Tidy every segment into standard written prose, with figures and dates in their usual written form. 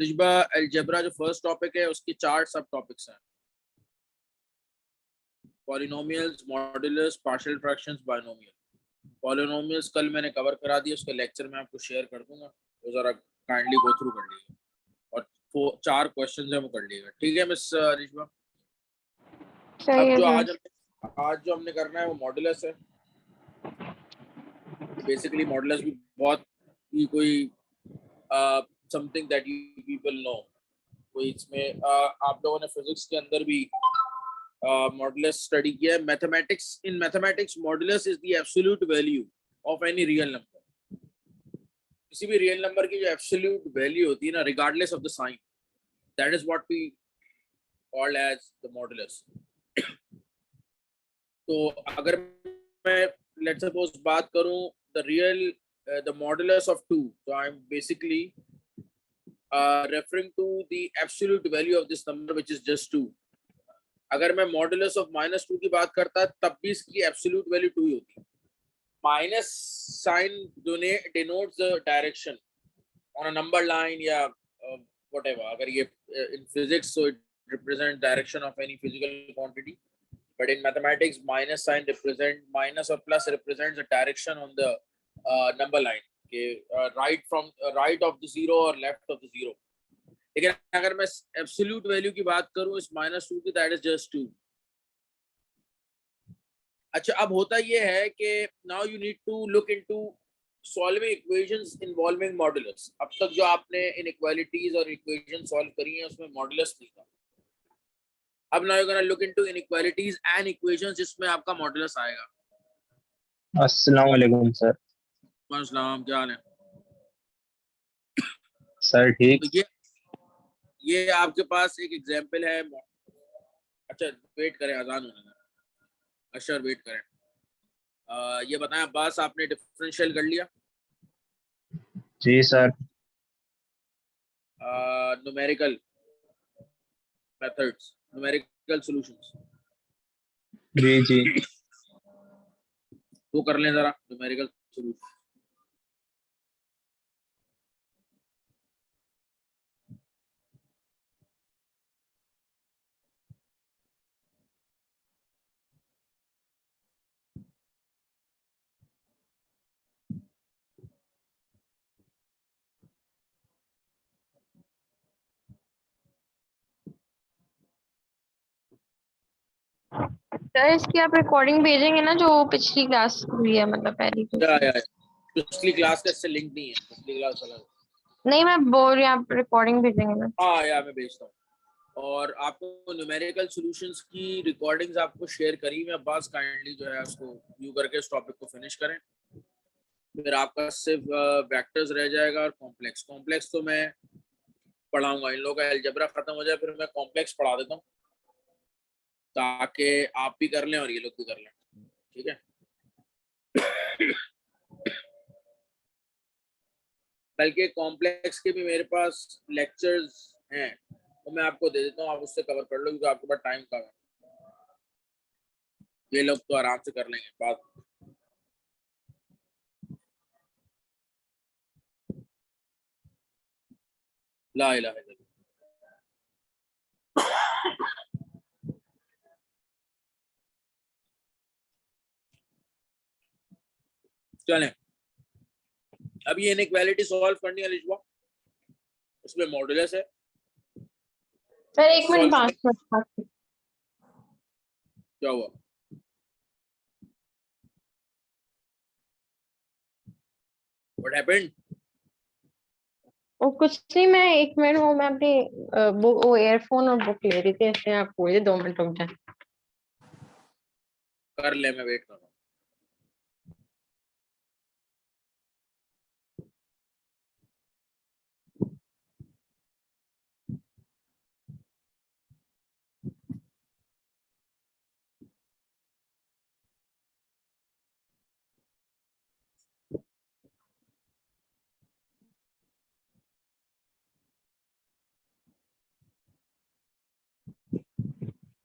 रिजबा algebra जो first topic है उसके 4 सब टॉपिक्स हैं, polynomials, modulus, partial fractions, binomial. Polynomials कल मैंने कवर करा दिया, उसका लेक्चर मैं आपको शेयर कर दूंगा, तो जरा काइंडली गो थ्रू कर लीजिए, और 4 क्वेश्चंस है वो कर लीजिएगा, ठीक है मिस रिजबा। अब जो आज जो हमने करना है वो मॉड्यूलस है। बेसिकली मॉड्यूलस भी बहुत ही कोई something that you people know, कोई इसमें आप लोगों ने फिजिक्स के अंदर भी मॉडुलस स्टडी किया है। Mathematics, in mathematics modulus is the absolute value of any real number. किसी भी रियल नंबर की जो एब्सोल्यूट वैल्यू होती है ना, regardless of the sign, that is what we called as the modulus. तो अगर मैं लेट्स सपोज बात करूं the modulus of 2, so I'm basically referring to the absolute value of this number which is just 2. अगर मैं modulus of -2 की बात करता तब भी इसकी एब्सोल्यूट वैल्यू 2 ही होती है। Minus sign denotes the direction on a number line या व्हाटएवर। अगर ये in physics so it represent direction of any physical quantity, but in mathematics minus sign represent, minus or plus represents the direction on the number line, okay, right of the zero or left of the zero. लेकिन अगर मैं absolute value की बात करूं इस -2 की, that is just 2। अच्छा, अब होता ये है कि now you need to look into solving equations involving modulus. अब तक जो आपने इनइक्वालिटीज और इक्वेशन सॉल्व करी हैं उसमें मॉडुलस नहीं था। अब now you gonna look into inequalities and equations जिसमें आपका मॉडुलस आएगा। अस्सलाम वालेकुम सर। वालेकुम, क्या हाल है सर? ठीक। तो ये आपके पास एक एग्जांपल है। अच्छा वेट करें, अजान होने लगा। अच्छा वेट करें। ये बताएं अब्बास, आपने डिफरेंशियल कर लिया? जी sir. Numerical methods, numerical solutions, जी जी। वो कर लें जरा, न्यूमेरिकल सॉल्यूशन। सर इसकी आप रिकॉर्डिंग भेजेंगे ना, जो पिछली क्लास हुई है, मतलब पहली या पिछली क्लास का इससे लिंक नहीं है, पिछली क्लास अलग। नहीं, मैं बोल रही हूँ आप रिकॉर्डिंग भेजेंगे ना। हाँ यार मैं भेजता हूँ, और आपको न्यूमेरिकल सॉल्यूशंस की रिकॉर्डिंग्स आपको शेयर करी मैं अब्बास, काइंडली जो है उसको व्यू करके इस टॉपिक को फिनिश करें। फिर आपका सिर्फ वेक्टर्स रह जाएगा और कॉम्प्लेक्स तो मैं पढ़ाऊंगा। इन लोगों का अलजेब्रा खत्म हो जाए फिर मैं कॉम्प्लेक्स पढ़ा देता हूँ, ताकि आप भी कर लें और ये लोग भी कर लें, ठीक है। बल्कि कॉम्प्लेक्स के भी मेरे पास लेक्चर्स हैं, तो मैं आपको दे देता हूँ, आप उससे कवर कर लो क्योंकि आपके पास टाइम कम है। ये लोग तो आराम से कर लेंगे बात। ला इलाहा इल्लल्लाह। चलें, अब ये इनइक्वालिटी सॉल्व करनी है लिजवा, उसमें मॉडुलस है। सर एक मिनट, 5 मिनट। क्या हुआ? What happened? वो कुछ नहीं, मैं 1 मिनट, वो मैं अपनी वो एयरफोन और बुक ले रही थी, इसलिए आप बोलिए 2 मिनट रुक जाए। कर ले, मैं वेट कर रहा हूँ।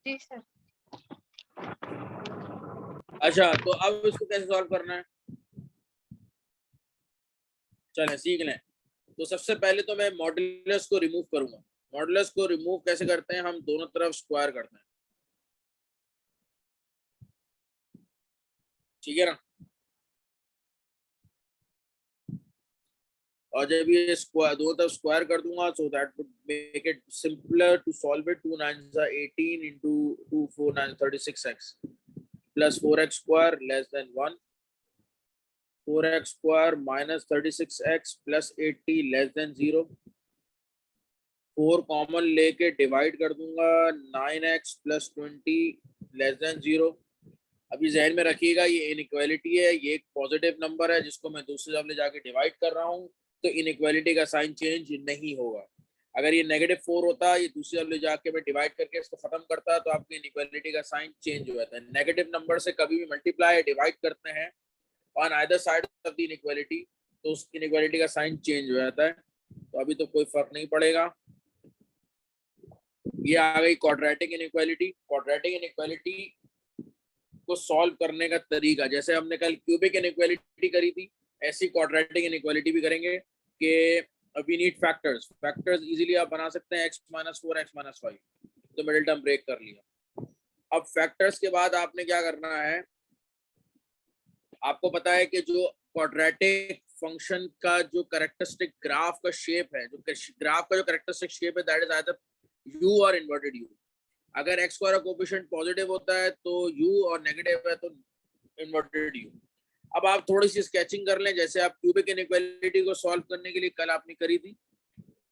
जी सर। अच्छा तो अब इसको कैसे सॉल्व करना है, चलें सीख लें। तो सबसे पहले तो मैं मॉड्यूलस को रिमूव करूंगा। मॉड्यूलस को रिमूव कैसे करते हैं, हम दोनों तरफ स्क्वायर करते हैं, ठीक है ना। और जब ये स्क्वायर दोनों तरफ स्क्वायर कर दूंगा, so that would make it simpler to solve it. 2 9s are 18 into 2 4 9 36x plus 4x square less than 1, 4x square minus 36x plus 80 less than 0। 4 common लेके डिवाइड कर दूंगा, 9x plus 20 लेस देन 0। अभी जहन में रखिएगा ये inequality है, ये एक पॉजिटिव नंबर है जिसको मैं दूसरी तरफ ले जाके डिवाइड कर रहा हूँ, तो इनइक्वालिटी का साइन चेंज नहीं होगा। अगर ये -4 होता, ये दूसरी तरफ ले जाके मैं डिवाइड करके इसको खत्म करता, तो आपकी इनइक्वालिटी का साइन चेंज हो जाता है। नेगेटिव नंबर से कभी भी मल्टीप्लाई डिवाइड करते हैं on either side of the inequality, तो उस इनइक्वालिटी का साइन चेंज हो जाता है। तो अभी तो कोई फर्क नहीं पड़ेगा। ये आ गई क्वाड्रेटिक इनइक्वालिटी। क्वाड्रेटिक इनइक्वालिटी को सॉल्व करने का तरीका, जैसे हमने कल क्यूबिक इनइक्वालिटी करी थी, ऐसी क्वाड्रेटिक इनइक्वालिटी भी करेंगे कि we need factors. Factors easily आप बना सकते हैं, x - 4 x - 5, तो मिडिल टर्म ब्रेक कर लिया। अब फैक्टर्स के बाद आपने क्या करना है, आपको पता है कि जो क्वाड्रेटिक फंक्शन का जो कैरेक्टरिस्टिक ग्राफ का शेप है, जो ग्राफ का जो कैरेक्टरिस्टिक शेप है, दैट इज आइदर u और इन्वर्टेड u। अगर x का कोएफिशिएंट पॉजिटिव होता है तो u, और नेगेटिव है तो इन्वर्टेड u। अब आप थोड़ी सी स्केचिंग कर लें, जैसे आप क्यूबिक इनइक्वालिटी को सॉल्व करने के लिए कल आपने करी थी,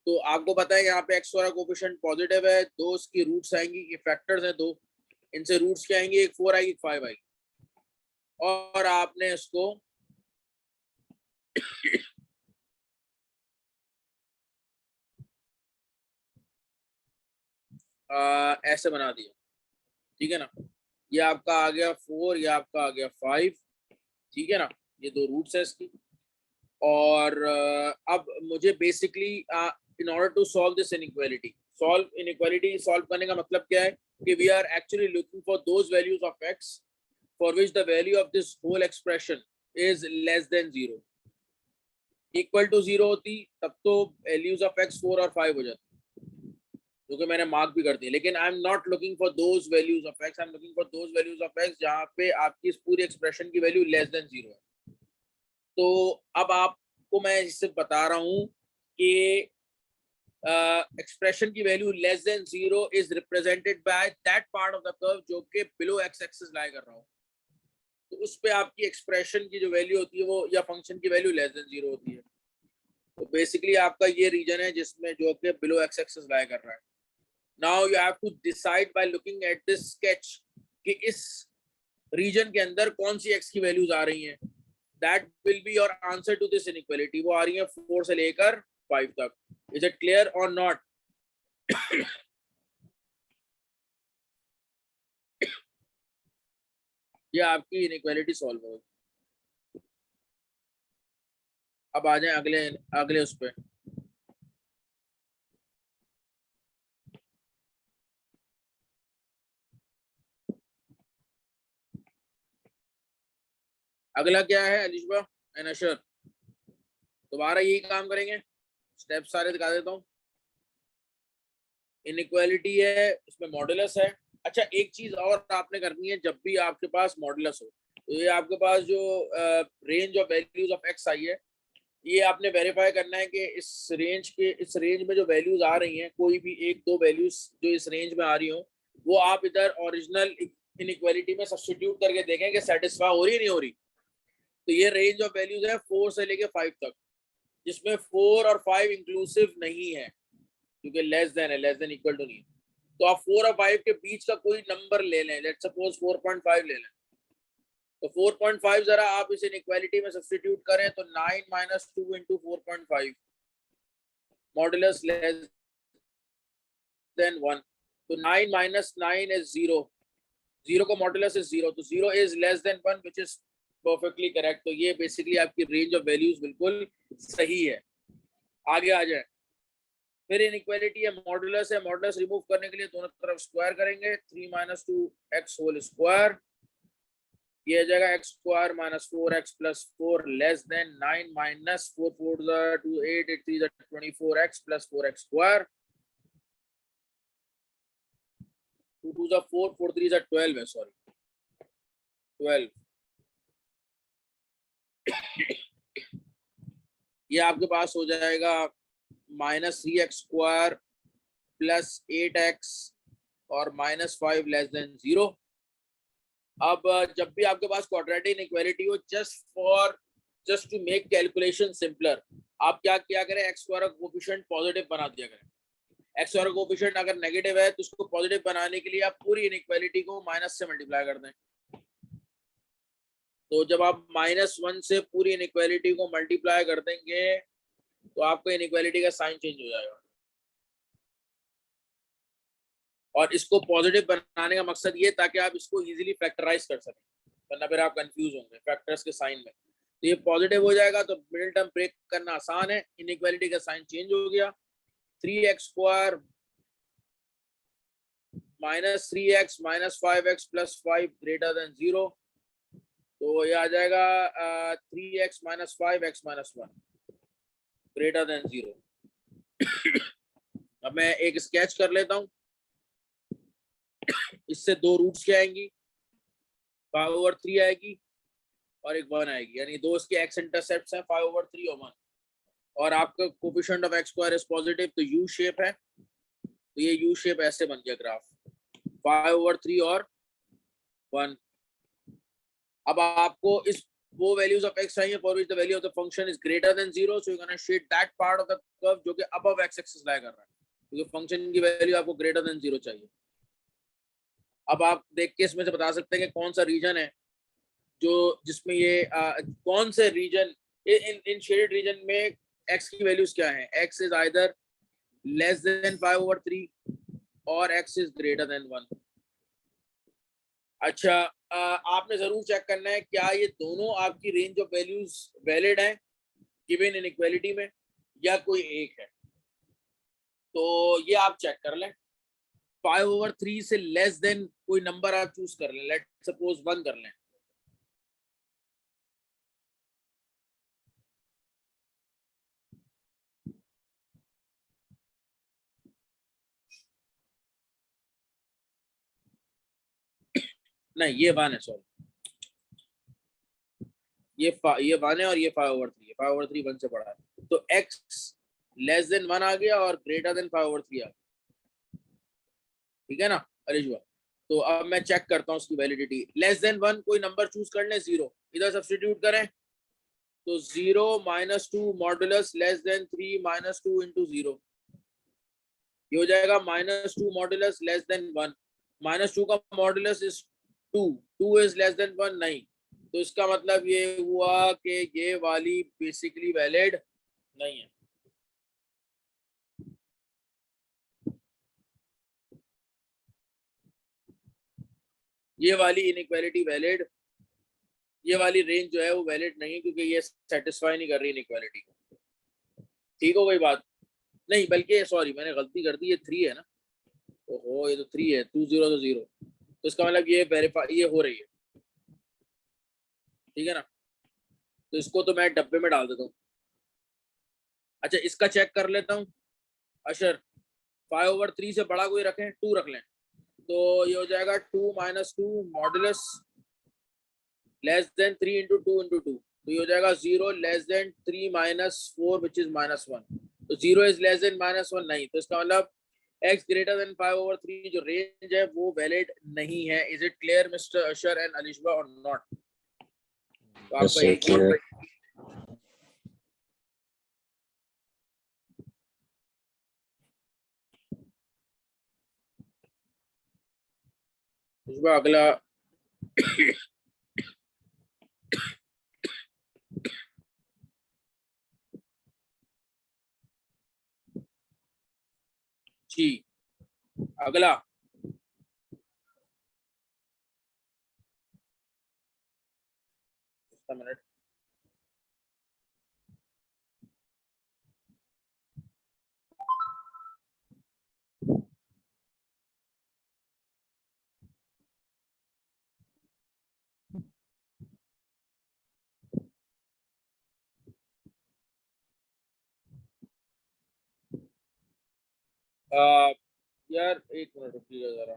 तो आपको पता है यहाँ पे x का कोएफिशिएंट पॉजिटिव है, दो इसकी रूट्स आएंगी, ये फैक्टर्स हैं दो, इनसे रूट्स क्या आएंगे, एक 4 आएगी, एक 5 आएगी, और आपने इसको ऐसे बना दिया, ठीक है ना। ये आपका आ गया 4, ये आपका आ गया 5, ठीक है ना, ये दो रूट्स है इसकी। और अब मुझे basically in order to solve this inequality, सॉल्व करने का मतलब क्या है कि we are actually looking for those values of x for which the value of this whole expression is less than 0। Equal to 0 होती तब तो वैल्यूज ऑफ x 4 और 5 हो जाती, क्योंकि मैंने मार्क भी कर दिया। लेकिन I am not looking for those values of x, I am looking for those values of x जहाँ पे आपकी इस पूरी एक्सप्रेशन की वैल्यू लेस देन 0 है। तो अब आपको मैं इससे बता रहा हूँ कि एक्सप्रेशन की value less than 0 is represented by that part of the curve जो कि बिलो x एक्सिस लाई कर रहा हूँ, तो उस पे आपकी एक्सप्रेशन की जो वैल्यू होती है वो, या फंक्शन की वैल्यू लेस देन 0 होती है। तो बेसिकली आपका ये रीजन है जिसमें जो कि बिलो x एक्सिस लाई कर रहा है। Now you have to decide by looking at this sketch कि इस रीजन के अंदर कौन सी x की वैल्यूज आ रही हैं। That will be your answer to this inequality. वो आ रही है 4 से लेकर 5 तक। इज इट क्लियर और नॉट? ये आपकी इनइक्वालिटी सॉल्व होगी। अब आ जाए अगले अगले उस पे। अगला क्या है अलिशबा एंड अशर? दोबारा यही काम करेंगे, स्टेप सारे दिखा देता हूँ। इनइक्वालिटी है, इसमें मॉडुलस है। अच्छा, एक चीज और आपने करनी है, जब भी आपके पास मॉडुलस हो, तो ये आपके पास जो range of values of x i है, ये आपने वेरीफाई करना है कि इस रेंज में जो वैल्यूज आ रही हैं, कोई भी एक दो वैल्यूज जो इस रेंज में आ रही हो, वो आप इधर ओरिजिनल इनइक्वालिटी में सब्स्टिट्यूट करके देखें कि सेटिस्फाई हो रही है नहीं हो रही। तो ये रेंज ऑफ वैल्यूज है 4 से लेके 5 तक, जिसमें 4 और 5 इंक्लूसिव नहीं है क्योंकि लेस देन है, लेस देन इक्वल टू नहीं। तो आप 4 और 5 के बीच का कोई नंबर ले लें, लेट्स सपोज 4.5 ले लें। तो 4.5 जरा आप इसे इनइक्वालिटी में सब्स्टिट्यूट करें तो 9 - 2 into 4.5 मॉडुलस लेस देन 1। तो 9 - 9 is 0, 0 का मॉडुलस इज 0, तो 0 is less then 1 which is perfectly correct. तो ये बेसिकली आपकी रेंज ऑफ वैल्यूज बिल्कुल सही है। आगे आ जाए, फिर इनइक्वालिटी है, मॉडुलस है। मॉडुलस रिमूव करने के लिए दोनों तरफ स्क्वायर करेंगे, 3 - 2x होल स्क्वायर ये आ जाएगा x square minus 4x plus 4 less than 9 minus 4 4 2 8 8 3 24x plus 4x square 2 2 4 4 3 12 है, सॉरी 12। ये आपके पास हो जाएगा minus 3x square plus 8x और माइनस 5 लेस देन 0। अब जब भी आपके पास क्वाड्रेटिक इनइक्वालिटी हो, just to make calculation simpler, आप क्या किया करें, एक्स स्क्वायर का कोफिशिएंट पॉजिटिव बना दिया करें। एक्स स्क्वायर का कोफिशिएंट अगर नेगेटिव है तो उसको पॉजिटिव बनाने के लिए आप पूरी इनइक्वालिटी को माइनस से मल्टीप्लाई कर दें। तो जब आप -1 से पूरी इनइक्वालिटी को मल्टीप्लाई कर देंगे तो आपको इनइक्वालिटी का साइन चेंज हो जाएगा। और इसको पॉजिटिव बनाने का मकसद ये ताकि आप इसको इजीली फैक्टराइज कर सकें, वरना फिर आप कंफ्यूज होंगे फैक्टर्स के साइन में। तो ये पॉजिटिव हो जाएगा तो मिडिल टर्म ब्रेक करना आसान है, इनइक्वालिटी का साइन चेंज हो गया। 3x square minus 3x minus 5x plus 5 greater than 0, तो ये आ जाएगा 3x minus 5x minus 1 greater than 0। अब मैं एक स्केच कर लेता हूं। इससे दो रूट्स क्या आएंगी, 5/3 आएगी और एक 1 आएगी, यानी दो इसके एक्स इंटरसेप्ट्स हैं 5/3 और 1। और आपका coefficient of x square is positive, तो यू शेप है, तो ये यू शेप ऐसे बन गया ग्राफ 5/3 और 1। अब आपको इस वो वैल्यूज ऑफ x चाहिए for which the value of the function is greater than 0, so you gonna shade that part of the curve जो कि अबव x एक्सिस लाई कर रहा है, क्योंकि फंक्शन की वैल्यू आपको ग्रेटर देन 0 चाहिए। अब आप देख के इसमें से बता सकते हैं कि कौन सा रीजन है जो जिसमें ये कौन से रीजन इन शेडेड रीजन में x की वैल्यूज क्या है। x is either less than 5/3 और x इज ग्रेटर देन 1। अच्छा, आपने जरूर चेक करना है क्या ये दोनों आपकी रेंज ऑफ वैल्यूज वैलिड है गिवन इनइक्वालिटी में, या कोई एक है। तो ये आप चेक कर लें। 5/3 से लेस देन कोई नंबर आप चूज कर लें, लेट सपोज 1 कर लें। नहीं, ये 1 है, सॉरी, ये 1 है और ये 5/3 है। 5/3 1 से बड़ा है, तो x लेस देन 1 आ गया और ग्रेटर देन 5/3 आ गया। ठीक है ना अलिशवा? तो अब मैं चेक करता हूँ उसकी वैलिडिटी। लेस देन 1 कोई नंबर चूज कर ले, 0 इधर सब्स्टिट्यूट करें, तो 0 -2 मॉडुलस लेस देन 3 -2 इंटू 0, ये हो जाएगा -2 मॉडुलस लेस देन 1। -2 का modulus is 2, 2 is less then 1 नहीं, तो इसका मतलब ये हुआ कि ये वाली बेसिकली वैलिड नहीं है। ये वाली इनइक्वालिटी वैलिड, ये वाली रेंज जो है वो वैलिड नहीं है, क्योंकि ये सेटिस्फाई नहीं कर रही इनइक्वालिटी को। ठीक हो गई बात? नहीं, बल्कि सॉरी, मैंने गलती कर दी, ये 3 है ना। ओहो, ये तो 3 है, 2 0 तो 0, तो इसका मतलब ये वेरीफाई ये हो रही है। ठीक है ना? तो इसको तो मैं डब्बे में डाल देता हूँ। अच्छा, इसका चेक कर लेता हूँ। अशर 5/3 से बड़ा कोई रखें, 2 रख लें, तो ये हो जाएगा 2 -2 modulus less than 3 into 2 into 2, तो ये हो जाएगा 0 लेस देन 3 -4 विच इज -1, तो 0 इज लेस देन -1 नहीं, तो इसका मतलब x ग्रेटर देन 5/3 जो रेंज है वो वैलिड नहीं है। Is it clear mister Ashar and Alishba और नॉट? तो Yes, आपका sir, एक clear. अगला जी, अगला मिनट। यार एक मिनट रुकिएगा जरा।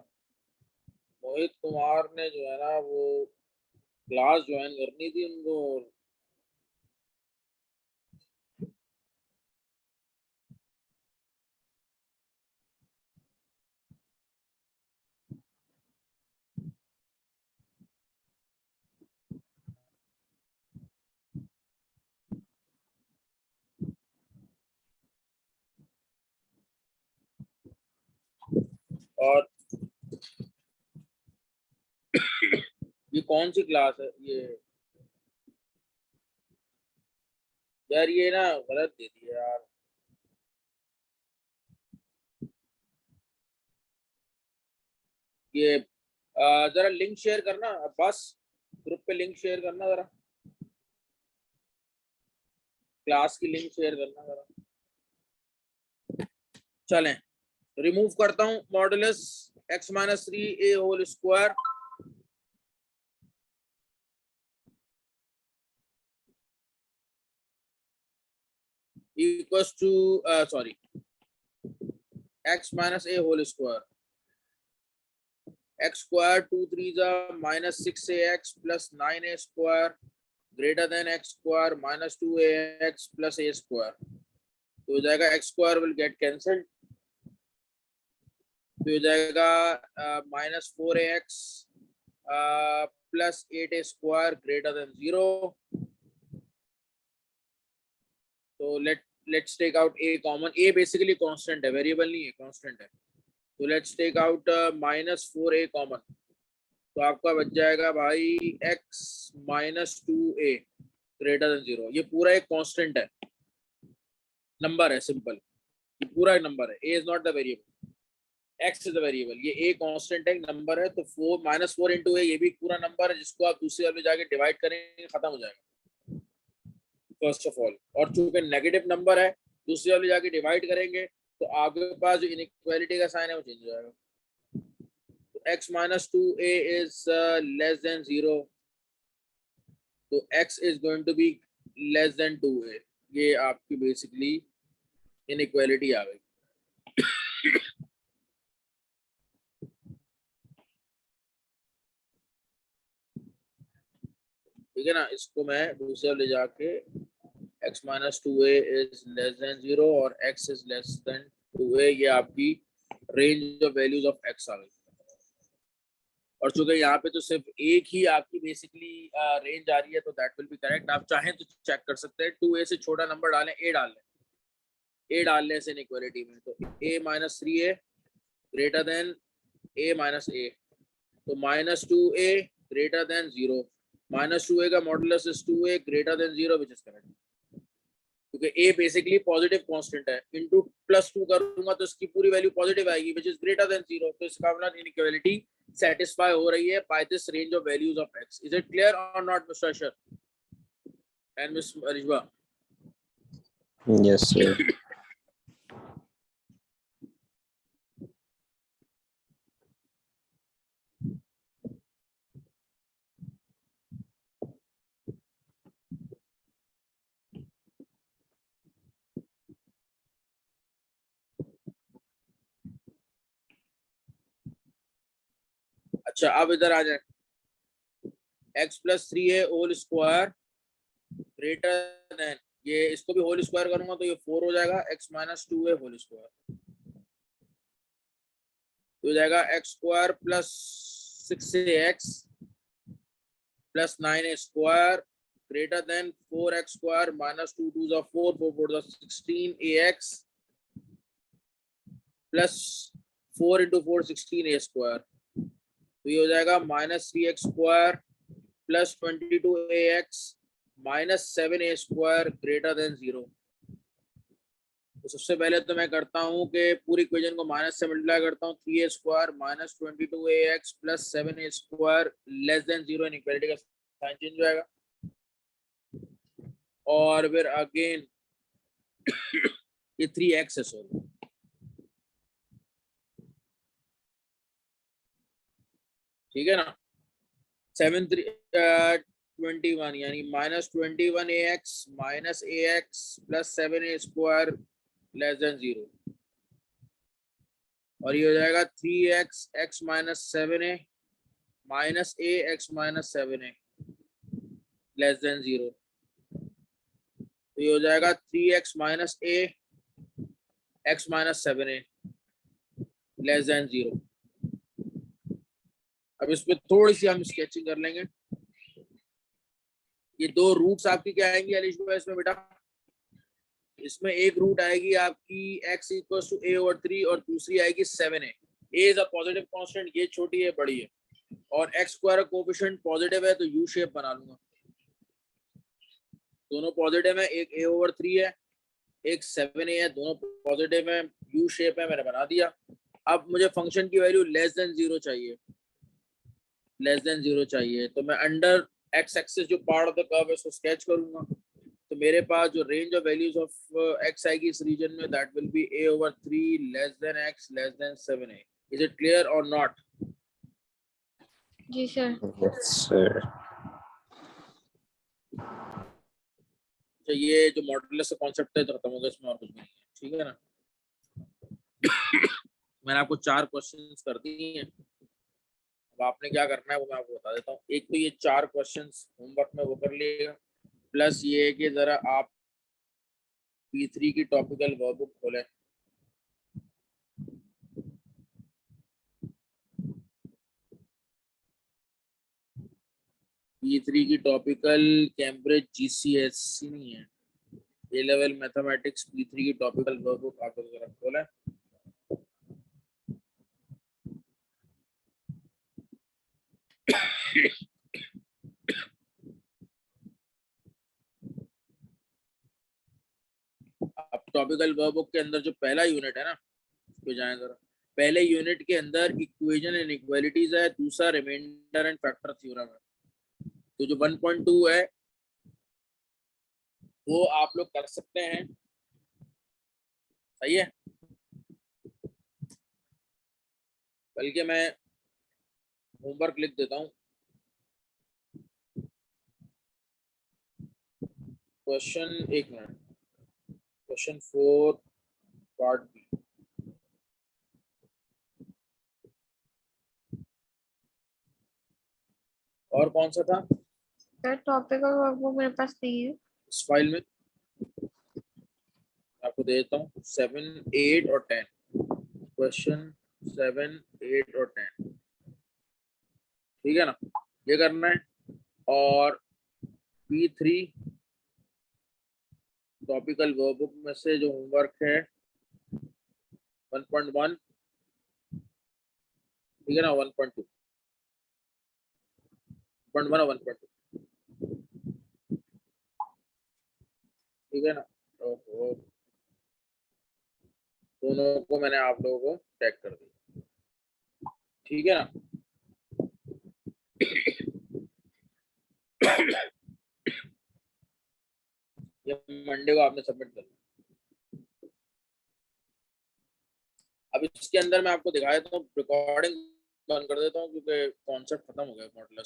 मोहित कुमार ने जो है ना वो क्लास ज्वाइन करनी थी उनको। और ये कौन सी क्लास है ये? यार ये ना गलत दे दिया यार। ये जरा लिंक शेयर करना बस, ग्रुप पे लिंक शेयर करना जरा, क्लास की लिंक शेयर करना जरा। चलें, रिमूव करता हूं modulus x minus 3a whole square equals to sorry x minus a whole square x square 2 3 minus 6ax plus 9a square greater than x square minus 2ax plus a square। तो हो जाएगा x square will get cancelled, तो हो जाएगा minus 4ax plus 8a square greater than 0। तो let's take out a common। a basically constant है, variable नहीं है, constant है। तो let's take out minus 4a common। तो आपका बच जाएगा भाई x minus 2a greater than 0। ये पूरा एक कांस्टेंट है, नंबर है, सिंपल। ये पूरा एक नंबर है, a is not the variable, x is the variable। ये a कांस्टेंट है, नंबर है। तो 4 minus 4 into a ये भी पूरा नंबर है, जिसको आप दूसरी वाले जाके डिवाइड करेंगे खत्म हो जाएगा फर्स्ट ऑफ ऑल। और चूंकि नेगेटिव नंबर है, दूसरी वाले जाके डिवाइड करेंगे तो आपके पास जो इनइक्वालिटी का साइन है वो चेंज हो जाएगा। x minus 2a is less than 0, तो x is going to be less than 2a। ये आपकी बेसिकली इनइक्वालिटी आ गई। ठीक है ना, इसको मैं दूसरे ले जाके x minus 2a is less than 0 और x is less than 2a, ये आपकी range of values of x आ गई। और चूंकि यहाँ पे तो सिर्फ एक ही आपकी बेसिकली रेंज आ रही है, तो दैट विल बी करेक्ट। आप चाहें तो चेक कर सकते हैं, 2a से छोटा नंबर डालें, a डाल लें, a डालने से इनइक्वालिटी में, तो a minus 3a greater than a minus a, तो minus 2a greater than 0। minus 2a का modulus is 2a greater than 0 which is correct, क्योंकि a बेसिकली पॉजिटिव कांस्टेंट है। इनटू +2 करूंगा तो इसकी पूरी वैल्यू पॉजिटिव आएगी which is greater than 0। तो इसका मतलब इनइक्वालिटी satisfy हो रही है by this range of values of x। is it clear or not, Mr. Ashar and Miss Arishba? Yes, sir. अच्छा, अब इधर आ जाए, x plus 3a whole square greater than, ये इसको भी होल स्क्वायर करूंगा तो ये 4 हो जाएगा, x minus 2a whole square तो हो जाएगा x square plus 6ax plus 9a square greater then 4x square minus 2 2 4 4 4 16ax plus 4 into 4 16a square, तो ये हो जाएगा minus 3x square plus 22ax minus 7a square greater than 0। तो सबसे पहले तो मैं करता हूँ कि पूरी इक्वेशन को माइनस से मल्टीप्लाई करता हूँ, 3a square minus 22ax plus 7a square less than 0, inequality का साइन चेंज हो जाएगा। और फिर अगेन ये 3x है, सॉरी, ठीक है ना। 7 3 21 यानी minus 21ax minus ax plus 7a square less than 0। और ये हो जाएगा 3x x minus 7a minus a x minus 7a less than 0। तो ये हो जाएगा 3x minus a x minus 7a less than 0। अब इसमें थोड़ी सी हम स्केचिंग कर लेंगे। ये दो रूट्स आपकी क्या आएंगी अलीश भाई इसमें बेटा? इसमें एक रूट आएगी आपकी x equals to a over 3 और दूसरी आएगी 7a। a is a positive constant, ये छोटी है बड़ी है, और x स्क्वायर कोएफिशिएंट पॉजिटिव है तो u शेप बना लूंगा। दोनों पॉजिटिव है, एक a ओवर 3 है एक 7a है, दोनों पॉजिटिव है, u शेप है, मैंने बना दिया। अब मुझे फंक्शन की वैल्यू लेस देन 0 चाहिए, लेस देन 0 चाहिए। तो मैं अंडर x एक्सिस जो पार्ट ऑफ द कर्व है उसको स्केच करूंगा। तो मेरे पास जो range of values of x आएगी इस रीजन में, that will be a over 3 less than x less than 7a। Is it clear और नॉट? जी सर। Yes, sir. तो ये जो मॉडुलस का कॉन्सेप्ट है तो खत्म हो गया, इसमें और कुछ नहीं है, ठीक है ना? मैंने आपको 4 क्वेश्चंस कर दिए हैं। अब आपने क्या करना है वो मैं आपको बता देता हूँ। एक तो ये 4 क्वेश्चंस होमवर्क में वो कर लिएगा, प्लस ये है कि जरा आप P3 की टॉपिकल वर्कबुक खोलें। P3 की टॉपिकल कैम्ब्रिज GCSE नहीं है, ए लेवल मैथमेटिक्स P3 की टॉपिकल वर्कबुक आप जरा खोलें। अब टॉपिकल वर्कबुक के अंदर जो पहला यूनिट है ना, उस पे जाएं जरा। पहले यूनिट के अंदर इक्वेशन एंड इक्वालिटीज है, दूसरा रिमाइंडर एंड फैक्टर थ्योरम है। तो जो 1.2 है वो आप लोग कर सकते हैं, सही है? बल्कि मैं होमवर्क लिख देता हूँ। क्वेश्चन, एक मिनट, क्वेश्चन 4 पार्ट बी। और कौन सा था सर टॉपिकल वर्कबुक मेरे पास नहीं है। इस फाइल में? आपको दे देता हूँ 7, 8 और 10। क्वेश्चन 7, 8 और 10, ठीक है ना? ये करना है। और P3 टॉपिकल वर्कबुक में से जो होमवर्क है 1.1, ठीक है ना? 1.2, 1.1 और 1.2, ठीक है ना? तो दोनों को मैंने आप लोगों को टैग कर दिया, ठीक है ना? ये मंडे को आपने सबमिट कर दिया। अब इसके अंदर मैं आपको दिखा देता हूँ, रिकॉर्डिंग बंद कर देता हूँ क्योंकि कॉन्सेप्ट खत्म हो गया मॉडल